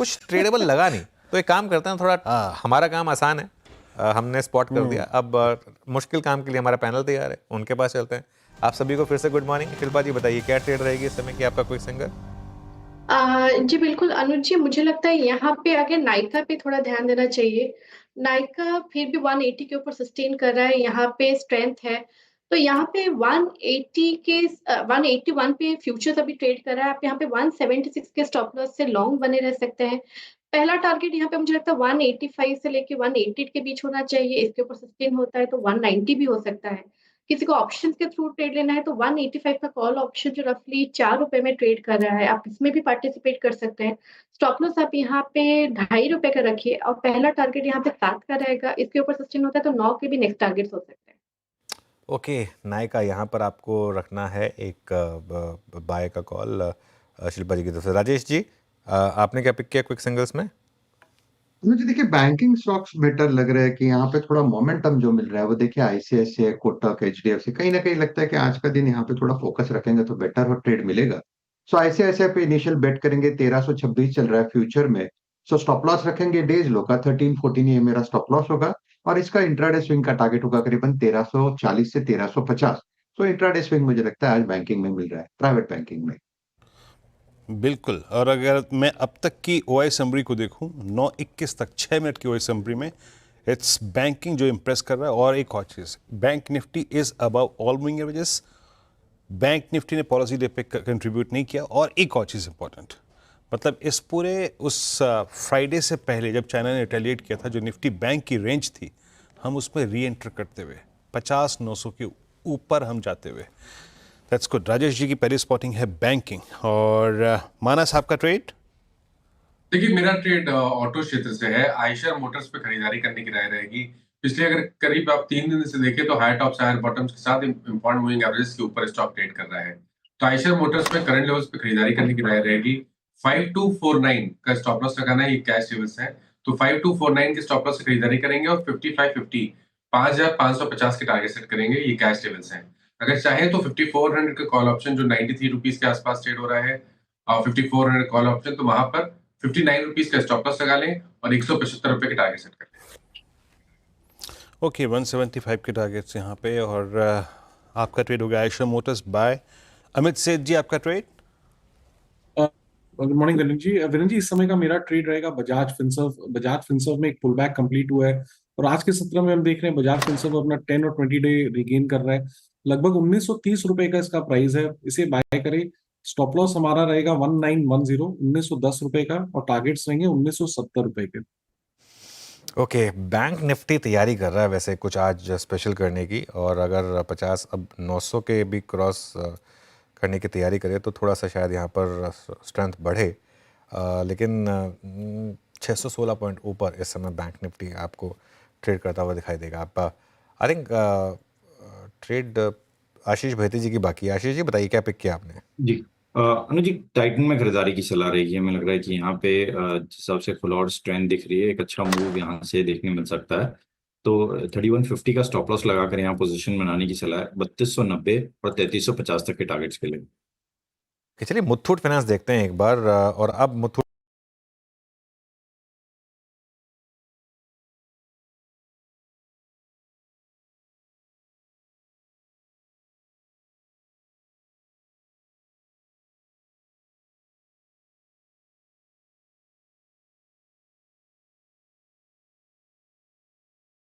कुछ ट्रेडेबल लगा नहीं। तो एक काम करते हैं, थोड़ा हमारा काम आसान है, हमने स्पॉट कर दिया। अब मुश्किल काम के लिए हमारा पैनल तैयार है, उनके पास चलते हैं। आप सभी को फिर से गुड मॉर्निंग। शिल्पा जी बताइए क्या ट्रेड रहेगी इस समय की आपका क्विक सिंगर? जी बिल्कुल अनुज जी, मुझे लगता है यहाँ पे आगे नायका पे थोड़ा ध्यान देना चाहिए। नायका फिर भी 180 के ऊपर सस्टेन कर रहा है, यहाँ पे स्ट्रेंथ है। तो यहाँ पे 180 के 181 पे फ्यूचर्स अभी ट्रेड कर रहा है। आप यहाँ पे 176 के स्टॉप लॉस से लॉन्ग बने रह सकते हैं। पहला टारगेट यहाँ पे मुझे लगता है 185 से लेके 180 के बीच होना चाहिए। इसके ऊपर सस्टेन होता है तो 190 भी हो सकता है। किसी को ऑप्शंस के थ्रू ट्रेड लेना है तो 185 का कॉल ऑप्शन जो रफली ₹4 में ट्रेड कर रहा है, आप इसमें भी पार्टिसिपेट कर सकते हैं। स्टॉप लॉस आप यहाँ पे ₹2.5 का रखिए और पहला टारगेट यहाँ पे 7 का रहेगा। इसके ऊपर सस्टेन होता है तो 9 के भी नेक्स्ट टारगेट्स हो सकते हैं। ओके, नायका यहाँ पर आपको रखना है एक बाय का कॉल शिल्पा जी की तरफ से। राजेश जी, आपने क्या पिक किया क्विक सिंगल्स में? मुझे देखिए बैंकिंग स्टॉक्स बेटर लग रहा है कि यहाँ पे थोड़ा मोमेंटम जो मिल रहा है वो देखिए आईसीआईसीआई, कोटक, एचडीएफसी, कहीं ना कहीं लगता है कि आज का दिन यहाँ पे थोड़ा फोकस रखेंगे तो बेटर और ट्रेड मिलेगा। सो आईसीआईसीआई पे इनिशियल बेट करेंगे, 1326 चल रहा है फ्यूचर में। सो स्टॉप लॉस रखेंगे डेज लो का 13-14, ये मेरा स्टॉप लॉस होगा। और इसका इंट्राडे स्विंग का टारगेट होगा करीबन 1340 से 1350। सो इंट्राडे स्विंग मुझे लगता है आज बैंकिंग में मिल रहा है, प्राइवेट बैंकिंग में। बिल्कुल। और अगर मैं अब तक की ओआई समरी को देखूं 9:21 तक 6 मिनट की ओआई समरी में इट्स बैंकिंग जो इंप्रेस कर रहा है। और एक और चीज़, bank Nifty is above all moving averages. Bank Nifty ने पॉलिसी डे पे कंट्रीब्यूट नहीं किया। और एक और चीज़ इंपॉर्टेंट, मतलब इस पूरे उस फ्राइडे से पहले जब चाइना ने रिटेलिएट किया था, जो निफ्टी बैंक की रेंज थी, हम उसमें री एंटर करते हुए 50-900 के ऊपर हम जाते हुए, दैट्स गुड। राजेश जी की पहली स्पॉटिंग है बैंकिंग। और मानस आपका ट्रेड? देखिए, मेरा ट्रेड ऑटो क्षेत्र से है। आयशर मोटर्स पे खरीदारी करने की राय रहेगी। पिछले अगर करीब आप 3 दिन से देखें तो हायर टॉप्स हायर बॉटम्स के साथ इम्पॉर्टेंट मूविंग एवरेज के ऊपर स्टॉक ट्रेड कर रहा है। तो आयशर मोटर्स में करंट लेवल्स पे खरीदारी करने की राय रहेगी। 5249 का स्टॉप लॉस लगाना है, ये कैश लेवल्स है। तो 5249 के स्टॉप लॉस से खरीदारी करेंगे और 5550 5550 के टारगेट सेट करेंगे, ये कैश लेवल्स हैं। अगर चाहें तो 5400 का कॉल ऑप्शन जो 93 रुपीज के आसपास ट्रेड हो रहा है, और 5400 कॉल ऑप्शन, तो वहां पर 59 रुपीज का स्टॉप लॉस लगा लें और 175 रुपए के टारगेट सेट कर लें। ओके, 175 के टारगेट्स यहाँ पे। और आपका ट्रेड हो गया आयशर मोटर्स बाय। अमित सेठ जी, आपका ट्रेड? गुड मॉर्निंग विरेन जी, इस समय का मेरा ट्रेड रहेगा बजाज फिनसर्व। बजाज फिनसर्व में एक पुल बैक कंप्लीट हुआ है और आज के सत्र में हम देख रहे हैं बजाज फिनसर्व अपना 10 और 20 डे रिगेन कर रहा है। लगभग 1930 रुपए का इसका प्राइस है, इसे बाय करें। स्टॉप लॉस हमारा रहेगा 1910, 1910 रुपए का, और टारगेट्स रहेंगे 1970 रुपए के। ओके, बैंक निफ्टी तैयारी कर रहा है वैसे कुछ आज स्पेशल करने की, और अगर 50 अब 900 के भी क्रॉस करने की तैयारी करे तो थोड़ा सा शायद यहाँ पर स्ट्रेंथ बढ़े। लेकिन 616 पॉइंट ऊपर इस समय बैंक निफ्टी आपको ट्रेड करता हुआ दिखाई देगा। आप आई थिंक ट्रेड आशीष भैती जी की बाकी है। आशीष जी बताइए क्या पिक किया आपने? जी अनुज जी, टाइटन में खरीदारी की सलाह रहेगी। हमें लग रहा है कि यहाँ पे जिस हिसाब से फुल और स्ट्रेंथ दिख रही है, एक अच्छा मूव यहाँ से देखने मिल सकता है। तो 3150 का स्टॉप लॉस लगाकर यहाँ पोजीशन बनाने की सलाह है। 3290 और 3350 तक के टारगेट्स के लिए। चलिए मुथूट फाइनेंस देखते हैं एक बार। और अब मुथूट